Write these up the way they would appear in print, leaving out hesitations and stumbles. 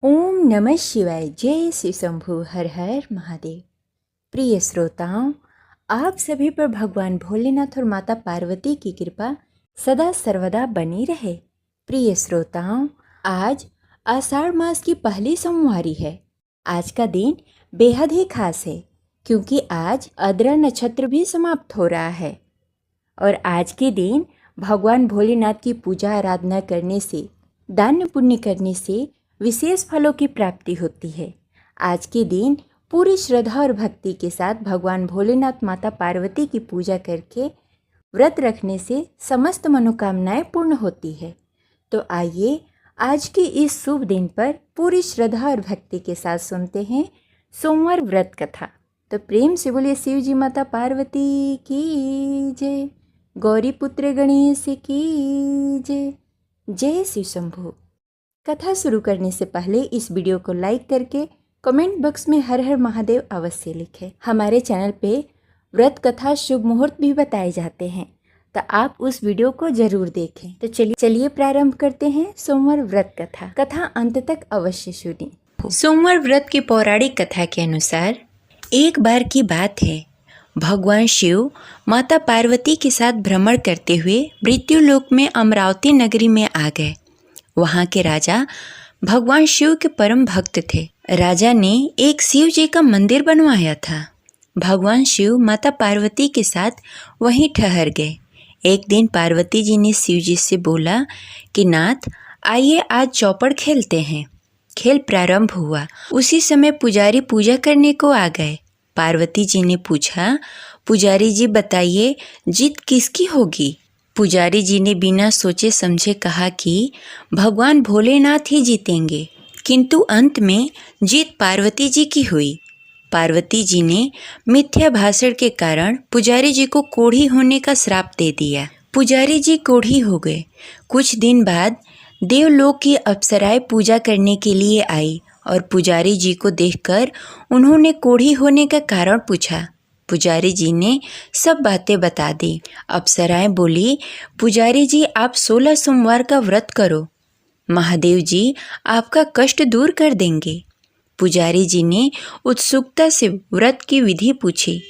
ओम नमः शिवाय। जय श्री शंभु। हर हर महादेव। प्रिय श्रोताओं, आप सभी पर भगवान भोलेनाथ और माता पार्वती की कृपा सदा सर्वदा बनी रहे। प्रिय श्रोताओं, आज आषाढ़ मास की पहली सोमवारी है। आज का दिन बेहद ही खास है क्योंकि आज आद्रा नक्षत्र भी समाप्त हो रहा है और आज के दिन भगवान भोलेनाथ की पूजा आराधना करने से, दान पुण्य करने से विशेष फलों की प्राप्ति होती है। आज के दिन पूरी श्रद्धा और भक्ति के साथ भगवान भोलेनाथ माता पार्वती की पूजा करके व्रत रखने से समस्त मनोकामनाएं पूर्ण होती है। तो आइए आज के इस शुभ दिन पर पूरी श्रद्धा और भक्ति के साथ सुनते हैं सोमवार व्रत कथा। तो प्रेम से बोलिए शिव जी माता पार्वती की जय, गौरी पुत्र गणेश की जय। जय श्री शंभु। कथा शुरू करने से पहले इस वीडियो को लाइक करके कमेंट बॉक्स में हर हर महादेव अवश्य लिखें। हमारे चैनल पे व्रत कथा शुभ मुहूर्त भी बताए जाते हैं, तो आप उस वीडियो को जरूर देखें। तो चलिए प्रारंभ करते हैं सोमवार व्रत कथा। कथा अंत तक अवश्य सुनिए। सोमवार व्रत की पौराणिक कथा के अनुसार एक बार की बात है, भगवान शिव माता पार्वती के साथ भ्रमण करते हुए मृत्युलोक में अमरावती नगरी में आ गए। वहाँ के राजा भगवान शिव के परम भक्त थे। राजा ने एक शिव जी का मंदिर बनवाया था। भगवान शिव माता पार्वती के साथ वहीं ठहर गए। एक दिन पार्वती जी ने शिव जी से बोला कि नाथ, आइए आज चौपड़ खेलते हैं। खेल प्रारंभ हुआ। उसी समय पुजारी पूजा करने को आ गए। पार्वती जी ने पूछा, पुजारी जी बताइए जीत किसकी होगी? पुजारी जी ने बिना सोचे समझे कहा कि भगवान भोलेनाथ ही जीतेंगे, किंतु अंत में जीत पार्वती जी की हुई। पार्वती जी ने मिथ्या भाषण के कारण पुजारी जी को कोढ़ी होने का श्राप दे दिया। पुजारी जी कोढ़ी हो गए। कुछ दिन बाद देवलोक की अप्सराएं पूजा करने के लिए आई और पुजारी जी को देखकर उन्होंने कोढ़ी होने का कारण पूछा। पुजारी जी ने सब बातें बता दी। अप्सराएं बोली, पुजारी जी आप 16 सोमवार का व्रत करो, महादेव जी आपका कष्ट दूर कर देंगे। पुजारी जी ने उत्सुकता से व्रत की विधि पूछी।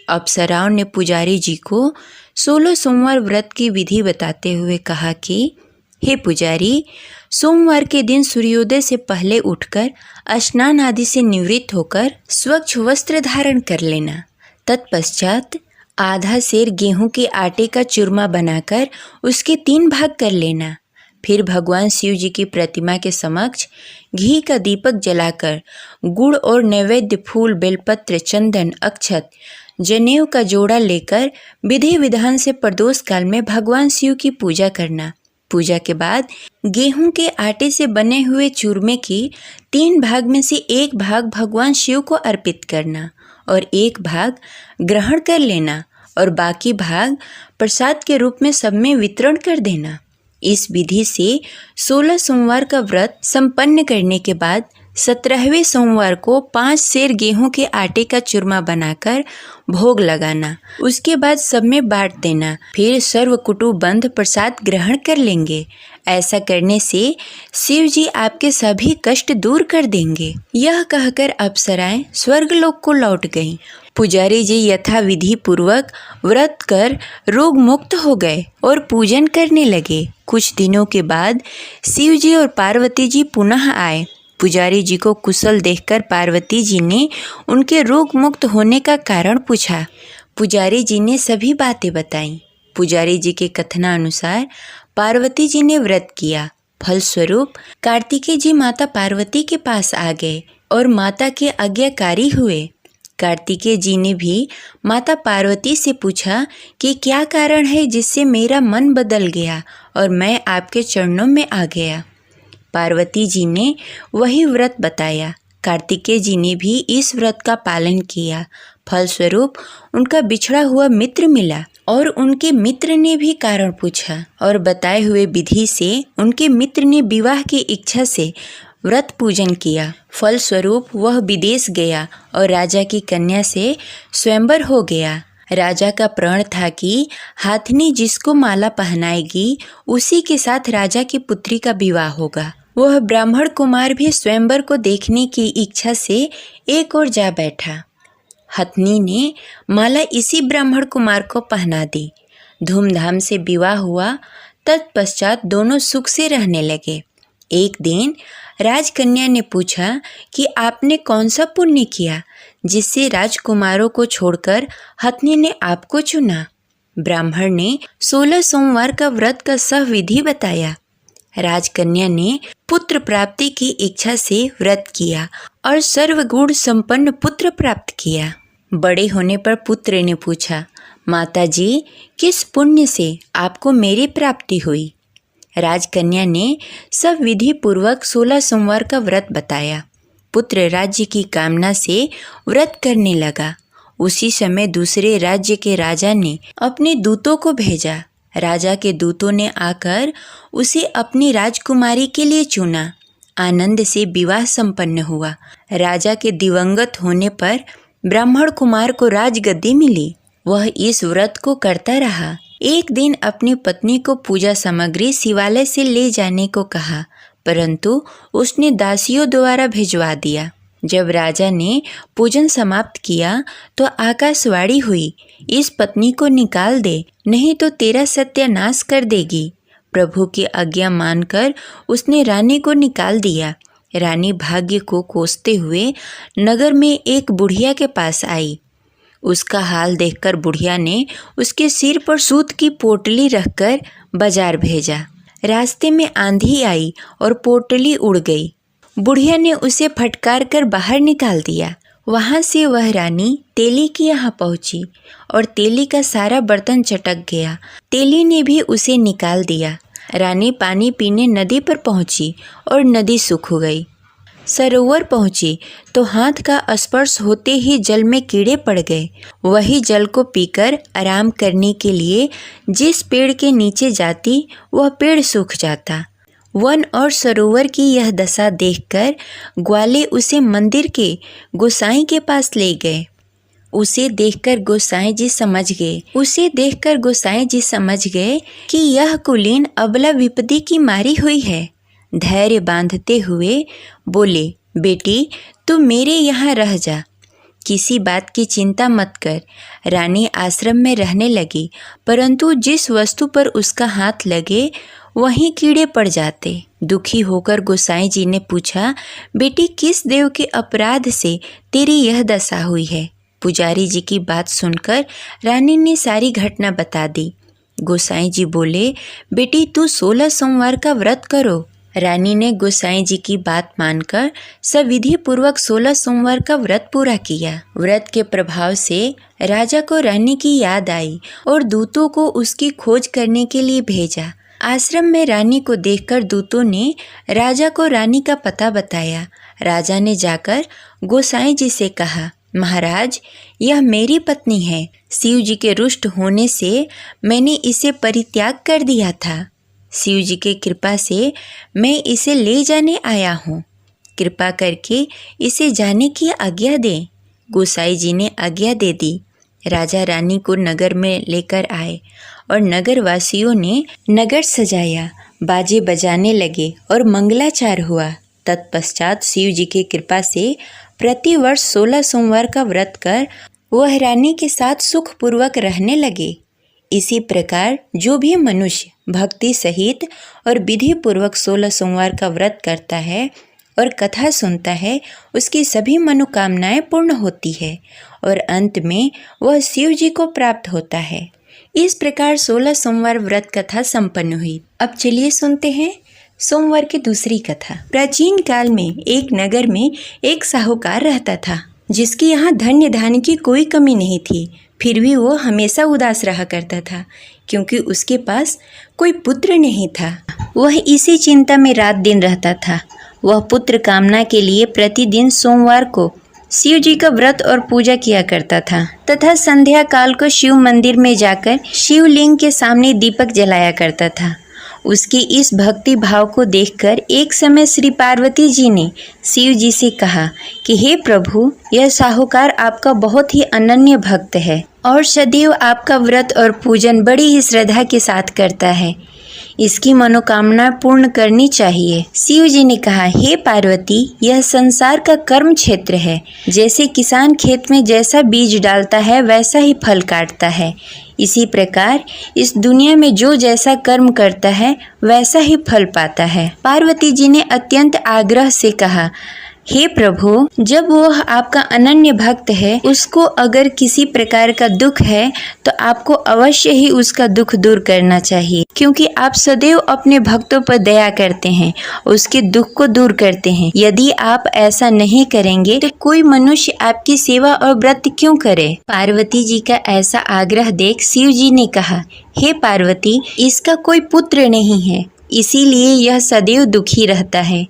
अप्सराओं ने पुजारी जी को 16 सोमवार व्रत की विधि बताते हुए कहा कि हे पुजारी, सोमवार के दिन सूर्योदय से पहले उठकर स्नान आदि से निवृत्त होकर स्वच्छ वस्त्र धारण कर लेना। तत्पश्चात आधा सेर गेहूं के आटे का चूरमा बनाकर उसके 3 भाग कर लेना। फिर भगवान शिव जी की प्रतिमा के समक्ष घी का दीपक जलाकर गुड़ और नैवेद्य फूल, बेलपत्र, चंदन, अक्षत, जनेऊ का जोड़ा लेकर विधि विधान से प्रदोष काल में भगवान शिव की पूजा करना। पूजा के बाद गेहूं के आटे से बने हुए चूरमे की 3 भाग में से 1 भाग भगवान शिव को अर्पित करना और 1 भाग ग्रहण कर लेना और बाकी भाग प्रसाद के रूप में सब में वितरण कर देना। इस विधि से 16 सोमवार का व्रत संपन्न करने के बाद 17वें सोमवार को 5 सेर गेहूं के आटे का चूरमा बनाकर भोग लगाना। उसके बाद सब में बांट देना। फिर सर्व कुटुंबबंध प्रसाद ग्रहण कर लेंगे। ऐसा करने से शिव जी आपके सभी कष्ट दूर कर देंगे। यह कहकर अप्सराएं स्वर्गलोक को लौट गईं। पुजारी जी यथा विधि पूर्वक व्रत कर रोग मुक्त हो गए और पूजन करने लगे। कुछ दिनों के बाद शिव जी और पार्वती जी पुनः आए। पुजारी जी को कुशल देखकर पार्वती जी ने उनके रोग मुक्त होने का कारण पूछा। पुजारी जी ने सभी बातें बताईं। पुजारी जी के कथनानुसार पार्वती जी ने व्रत किया। फलस्वरूप कार्तिकेय जी माता पार्वती के पास आ गए और माता के आज्ञाकारी हुए। कार्तिकेय जी ने भी माता पार्वती से पूछा कि क्या कारण है जिससे मेरा मन बदल गया और मैं आपके चरणों में आ गया। पार्वती जी ने वही व्रत बताया। कार्तिकेय जी ने भी इस व्रत का पालन किया। फलस्वरूप उनका बिछड़ा हुआ मित्र मिला और उनके मित्र ने भी कारण पूछा और बताए हुए विधि से उनके मित्र ने विवाह की इच्छा से व्रत पूजन किया। फलस्वरूप वह विदेश गया और राजा की कन्या से स्वयंवर हो गया। राजा का प्रण था कि हाथनी जिसको माला पहनाएगी उसी के साथ राजा की पुत्री का विवाह होगा। वह ब्राह्मण कुमार भी स्वयंवर को देखने की इच्छा से एक ओर जा बैठा। हथनी ने माला इसी ब्राह्मण कुमार को पहना दी। धूमधाम से विवाह हुआ। तत्पश्चात दोनों सुख से रहने लगे। एक दिन राजकन्या ने पूछा कि आपने कौन सा पुण्य किया जिससे राजकुमारों को छोड़कर हथनी ने आपको चुना। ब्राह्मण ने 16 सोमवार का व्रत का सविधि बताया। राजकन्या ने पुत्र प्राप्ति की इच्छा से व्रत किया और सर्वगुण संपन्न पुत्र प्राप्त किया। बड़े होने पर पुत्र ने पूछा, माताजी, किस पुण्य से आपको मेरी प्राप्ति हुई। राजकन्या ने सब विधि पूर्वक 16 सोमवार का व्रत बताया। पुत्र राज्य की कामना से व्रत करने लगा। उसी समय दूसरे राज्य के राजा ने अपने दूतों को भेजा। राजा के दूतों ने आकर उसे अपनी राजकुमारी के लिए चुना। आनंद से विवाह संपन्न हुआ। राजा के दिवंगत होने पर ब्राह्मण कुमार को राजगद्दी मिली। वह इस व्रत को करता रहा। एक दिन अपनी पत्नी को पूजा सामग्री शिवालय से ले जाने को कहा, परंतु उसने दासियों द्वारा भिजवा दिया। जब राजा ने पूजन समाप्त किया तो आकाशवाणी हुई, इस पत्नी को निकाल दे, नहीं तो तेरा सत्यानाश कर देगी। प्रभु की आज्ञा मानकर उसने रानी को निकाल दिया। रानी भाग्य को कोसते हुए नगर में एक बुढ़िया के पास आई। उसका हाल देखकर बुढ़िया ने उसके सिर पर सूत की पोटली रखकर बाजार भेजा। रास्ते में आंधी आई और पोटली उड़ गई। बुढ़िया ने उसे फटकार कर बाहर निकाल दिया। वहाँ से वह रानी तेली के यहाँ पहुँची और तेली का सारा बर्तन चटक गया। तेली ने भी उसे निकाल दिया। रानी पानी पीने नदी पर पहुँची और नदी सूख गई। सरोवर पहुँची तो हाथ का स्पर्श होते ही जल में कीड़े पड़ गए। वही जल को पीकर आराम करने के लिए जिस पेड़ के नीचे जाती वह पेड़ सूख जाता। वन और सरोवर की यह दशा देखकर ग्वाले उसे मंदिर के गोसाई के पास ले गए। उसे देखकर गोसाई जी समझ गए कि यह कुलीन अबला विपत्ति की मारी हुई है। धैर्य बांधते हुए बोले, बेटी तू मेरे यहाँ रह जा, किसी बात की चिंता मत कर। रानी आश्रम में रहने लगी, परंतु जिस वस्तु पर उसका हाथ लगे वहीं कीड़े पड़ जाते। दुखी होकर गोसाई जी ने पूछा, बेटी किस देव के अपराध से तेरी यह दशा हुई है। पुजारी जी की बात सुनकर रानी ने सारी घटना बता दी। गोसाई जी बोले, बेटी तू 16 सोमवार का व्रत करो। रानी ने गोसाई जी की बात मानकर सविधि पूर्वक 16 सोमवार का व्रत पूरा किया। व्रत के प्रभाव से राजा को रानी की याद आई और दूतों को उसकी खोज करने के लिए भेजा। आश्रम में रानी को देखकर दूतों ने राजा को रानी का पता बताया। राजा ने जाकर गोसाई जी से कहा, महाराज यह मेरी पत्नी है। शिव जी के रुष्ट होने से मैंने इसे परित्याग कर दिया था। शिव जी के कृपा से मैं इसे ले जाने आया हूँ। कृपा करके इसे जाने की आज्ञा दें। गोसाई जी ने आज्ञा दे दी। राजा रानी को नगर में लेकर आए और नगर वासियों ने नगर सजाया, बाजे बजाने लगे और मंगलाचार हुआ। तत्पश्चात शिव जी की कृपा से प्रतिवर्ष 16 सोमवार का व्रत कर वह रानी के साथ सुखपूर्वक रहने लगे। इसी प्रकार जो भी मनुष्य भक्ति सहित और विधि पूर्वक 16 सोमवार का व्रत करता है और कथा सुनता है, उसकी सभी मनोकामनाएं पूर्ण होती है और अंत में वह शिव जी को प्राप्त होता है। इस प्रकार 16 सोमवार व्रत कथा संपन्न हुई। अब चलिए सुनते हैं सोमवार की दूसरी कथा। प्राचीन काल में एक नगर में एक साहूकार रहता था, जिसके यहाँ धन्य धान्य की कोई कमी नहीं थी। फिर भी वो हमेशा उदास रहा करता था, क्योंकि उसके पास कोई पुत्र नहीं था। वह इसी चिंता में रात दिन रहता था। वह पुत्र कामना के लिए प्रतिदिन सोमवार को शिव जी का व्रत और पूजा किया करता था तथा संध्या काल को शिव मंदिर में जाकर शिवलिंग के सामने दीपक जलाया करता था। उसकी इस भक्ति भाव को देखकर एक समय श्री पार्वती जी ने शिव जी से कहा कि हे प्रभु, यह साहूकार आपका बहुत ही अनन्य भक्त है और सदैव आपका व्रत और पूजन बड़ी ही श्रद्धा के साथ करता है। इसकी मनोकामना पूर्ण करनी चाहिए। शिव जी ने कहा, हे पार्वती, यह संसार का कर्म क्षेत्र है। जैसे किसान खेत में जैसा बीज डालता है वैसा ही फल काटता है, इसी प्रकार इस दुनिया में जो जैसा कर्म करता है वैसा ही फल पाता है। पार्वती जी ने अत्यंत आग्रह से कहा, हे प्रभु, जब वह आपका अनन्य भक्त है, उसको अगर किसी प्रकार का दुख है तो आपको अवश्य ही उसका दुख दूर करना चाहिए, क्योंकि आप सदैव अपने भक्तों पर दया करते हैं, उसके दुख को दूर करते हैं। यदि आप ऐसा नहीं करेंगे तो कोई मनुष्य आपकी सेवा और व्रत क्यों करे? पार्वती जी का ऐसा आग्रह देख शिव जी ने कहा, हे पार्वती, इसका कोई पुत्र नहीं है, इसीलिए यह सदैव दुखी रहता है।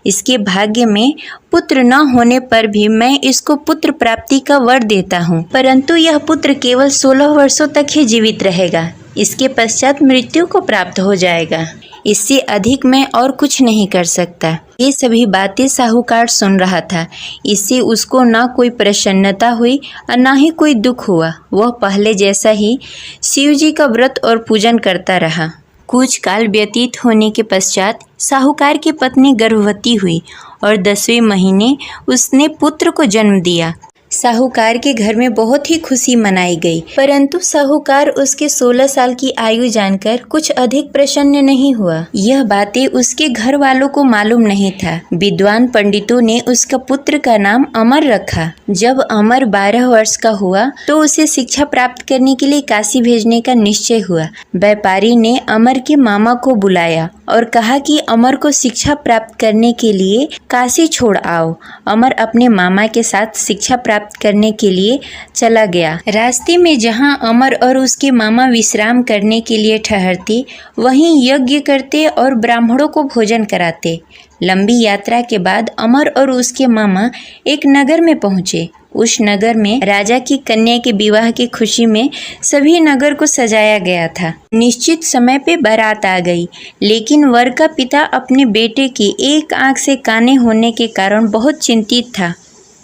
इसके भाग्य में पुत्र न होने पर भी मैं इसको पुत्र प्राप्ति का वर देता हूँ, परंतु यह पुत्र केवल 16 वर्षों तक ही जीवित रहेगा। इसके पश्चात मृत्यु को प्राप्त हो जाएगा। इससे अधिक मैं और कुछ नहीं कर सकता। ये सभी बातें साहूकार सुन रहा था। इससे उसको न कोई प्रसन्नता हुई और न ही कोई दुख हुआ। वह पहले जैसा ही शिव जी का व्रत और पूजन करता रहा। कुछ काल व्यतीत होने के पश्चात साहूकार की पत्नी गर्भवती हुई और 10वें महीने उसने पुत्र को जन्म दिया। साहूकार के घर में बहुत ही खुशी मनाई गई, परंतु साहूकार उसके 16 साल की आयु जानकर कुछ अधिक प्रसन्न नहीं हुआ। यह बातें उसके घर वालों को मालूम नहीं था। विद्वान पंडितों ने उसका पुत्र का नाम अमर रखा। जब अमर 12 वर्ष का हुआ तो उसे शिक्षा प्राप्त करने के लिए काशी भेजने का निश्चय हुआ। व्यापारी ने अमर के मामा को बुलाया और कहा कि अमर को शिक्षा प्राप्त करने के लिए काशी छोड़ आओ। अमर अपने मामा के साथ शिक्षा प्राप्त करने के लिए चला गया। रास्ते में जहां अमर और उसके मामा विश्राम करने के लिए ठहरते, वहीं यज्ञ करते और ब्राह्मणों को भोजन कराते। लंबी यात्रा के बाद अमर और उसके मामा एक नगर में पहुंचे। उस नगर में राजा की कन्या के विवाह की खुशी में सभी नगर को सजाया गया था। निश्चित समय पे बारात आ गई, लेकिन वर का पिता अपने बेटे की एक आंख से काने होने के कारण बहुत चिंतित था।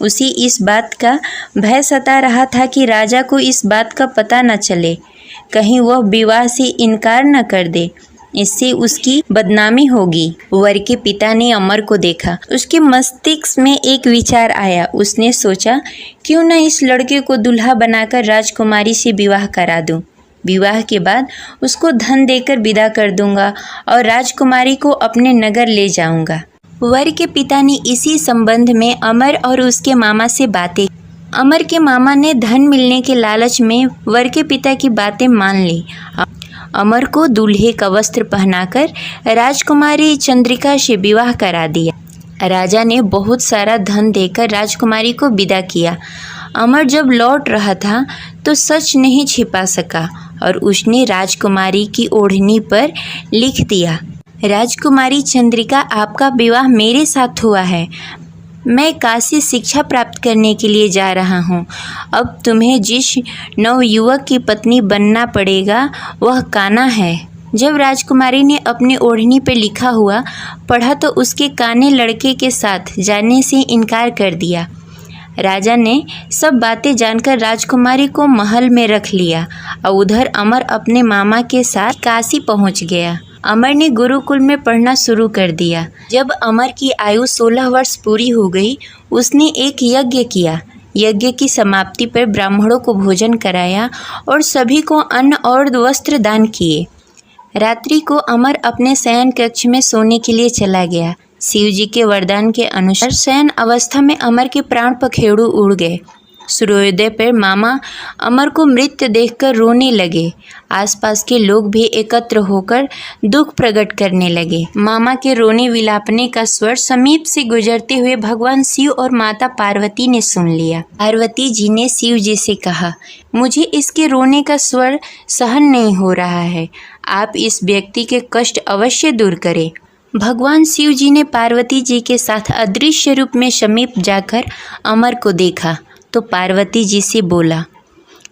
उसी इस बात का भय सता रहा था कि राजा को इस बात का पता न चले, कहीं वह विवाह से इनकार न कर दे, इससे उसकी बदनामी होगी। वर के पिता ने अमर को देखा। उसके मस्तिष्क में एक विचार आया। उसने सोचा, क्यों न इस लड़के को दूल्हा बनाकर राजकुमारी से विवाह करा दूं। विवाह के बाद उसको धन देकर विदा कर दूंगा और राजकुमारी को अपने नगर ले जाऊंगा। वर के पिता ने इसी संबंध में अमर और उसके मामा से बातें। अमर के मामा ने धन मिलने के लालच में वर के पिता की बातें मान ली। अमर को दूल्हे का वस्त्र पहनाकर राजकुमारी चंद्रिका से विवाह करा दिया। राजा ने बहुत सारा धन देकर राजकुमारी को विदा किया। अमर जब लौट रहा था तो सच नहीं छिपा सका और उसने राजकुमारी की ओढ़नी पर लिख दिया, राजकुमारी चंद्रिका, आपका विवाह मेरे साथ हुआ है। मैं काशी शिक्षा प्राप्त करने के लिए जा रहा हूँ। अब तुम्हें जिस नवयुवक की पत्नी बनना पड़ेगा वह काना है। जब राजकुमारी ने अपनी ओढ़नी पर लिखा हुआ पढ़ा तो उसके काने लड़के के साथ जाने से इनकार कर दिया। राजा ने सब बातें जानकर राजकुमारी को महल में रख लिया और उधर अमर अपने मामा के साथ काशी पहुँच गया। अमर ने गुरुकुल में पढ़ना शुरू कर दिया। जब अमर की आयु 16 वर्ष पूरी हो गई, उसने एक यज्ञ किया। यज्ञ की समाप्ति पर ब्राह्मणों को भोजन कराया और सभी को अन्न और वस्त्र दान किए। रात्रि को अमर अपने शयन कक्ष में सोने के लिए चला गया। शिव जी के वरदान के अनुसार शयन अवस्था में अमर के प्राण पखेरु उड़ गए। सूर्योदय पर मामा अमर को मृत देखकर रोने लगे। आसपास के लोग भी एकत्र होकर दुख प्रकट करने लगे। मामा के रोने विलापने का स्वर समीप से गुजरते हुए भगवान शिव और माता पार्वती ने सुन लिया। पार्वती जी ने शिव जी से कहा, मुझे इसके रोने का स्वर सहन नहीं हो रहा है। आप इस व्यक्ति के कष्ट अवश्य दूर करें। भगवान शिव जी ने पार्वती जी के साथ अदृश्य रूप में समीप जाकर अमर को देखा तो पार्वती जी से बोला,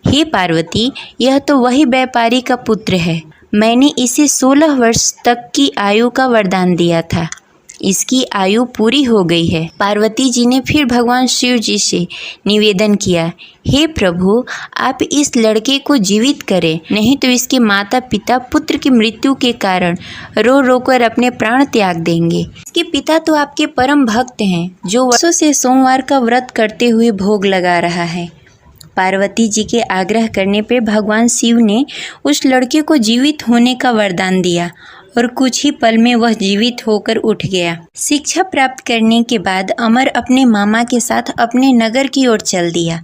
हे पार्वती, यह तो वही व्यापारी का पुत्र है। मैंने इसे 16 वर्ष तक की आयु का वरदान दिया था। इसकी आयु पूरी हो गई है। पार्वती जी ने फिर भगवान शिव जी से निवेदन किया, हे प्रभु, आप इस लड़के को जीवित करें, नहीं तो इसके माता पिता पुत्र की मृत्यु के कारण रो रो कर अपने प्राण त्याग देंगे। इसके पिता तो आपके परम भक्त हैं, जो वर्षों से सोमवार का व्रत करते हुए भोग लगा रहा है। पार्वती जी के आग्रह करने पर भगवान शिव ने उस लड़के को जीवित होने का वरदान दिया और कुछ ही पल में वह जीवित होकर उठ गया। शिक्षा प्राप्त करने के बाद अमर अपने मामा के साथ अपने नगर की ओर चल दिया।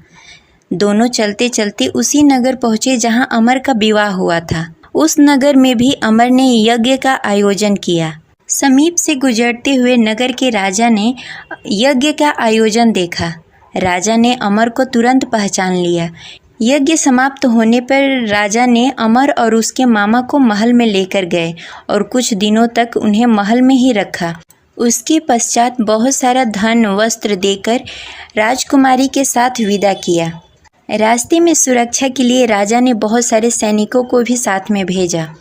दोनों चलते चलते उसी नगर पहुँचे जहाँ अमर का विवाह हुआ था। उस नगर में भी अमर ने यज्ञ का आयोजन किया। समीप से गुजरते हुए नगर के राजा ने यज्ञ का आयोजन देखा। राजा ने अमर को तुरंत पहचान लिया। यज्ञ समाप्त होने पर राजा ने अमर और उसके मामा को महल में लेकर गए और कुछ दिनों तक उन्हें महल में ही रखा। उसके पश्चात बहुत सारा धन वस्त्र देकर राजकुमारी के साथ विदा किया। रास्ते में सुरक्षा के लिए राजा ने बहुत सारे सैनिकों को भी साथ में भेजा।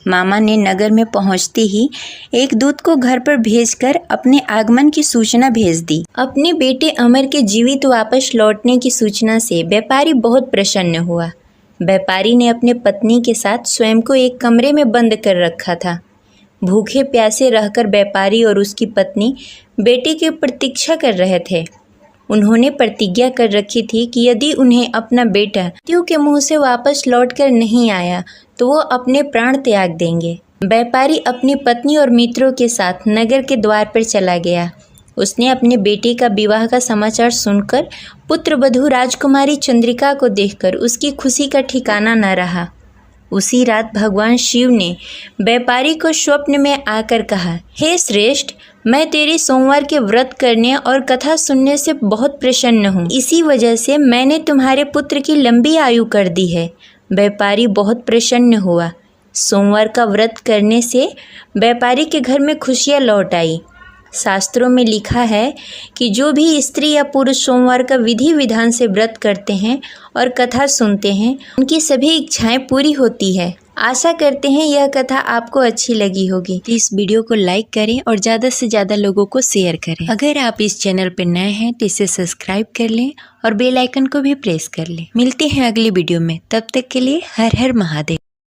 मामा ने नगर में पहुंचते ही एक दूत को घर पर भेजकर अपने आगमन की सूचना भेज दी। अपने बेटे अमर के जीवित वापस लौटने की सूचना से व्यापारी बहुत प्रसन्न हुआ। व्यापारी ने अपने पत्नी के साथ स्वयं को एक कमरे में बंद कर रखा था। भूखे प्यासे रहकर व्यापारी और उसकी पत्नी बेटे की प्रतीक्षा कर रहे थे। उन्होंने प्रतिज्ञा कर रखी थी कि यदि उन्हें अपना बेटा मृत्यु के मुंह से वापस लौटकर नहीं आया तो वो अपने प्राण त्याग देंगे। व्यापारी अपनी पत्नी और मित्रों के साथ नगर के द्वार पर चला गया। उसने अपने बेटे का विवाह का समाचार सुनकर पुत्रवधू राजकुमारी चंद्रिका को देखकर उसकी खुशी का ठिकाना न रहा। उसी रात भगवान शिव ने व्यापारी को स्वप्न में आकर कहा, हे श्रेष्ठ, मैं तेरी सोमवार के व्रत करने और कथा सुनने से बहुत प्रसन्न हूँ। इसी वजह से मैंने तुम्हारे पुत्र की लंबी आयु कर दी है। व्यापारी बहुत प्रसन्न हुआ। सोमवार का व्रत करने से व्यापारी के घर में खुशियाँ लौट आई। शास्त्रों में लिखा है कि जो भी स्त्री या पुरुष सोमवार का विधि विधान से व्रत करते हैं और कथा सुनते हैं, उनकी सभी इच्छाएं पूरी होती है। आशा करते हैं यह कथा आपको अच्छी लगी होगी। तो इस वीडियो को लाइक करें और ज़्यादा से ज़्यादा लोगों को शेयर करें। अगर आप इस चैनल पर नए हैं तो इसे सब्सक्राइब कर लें और बेल आइकन को भी प्रेस कर लें। मिलते हैं अगली वीडियो में, तब तक के लिए हर हर महादेव।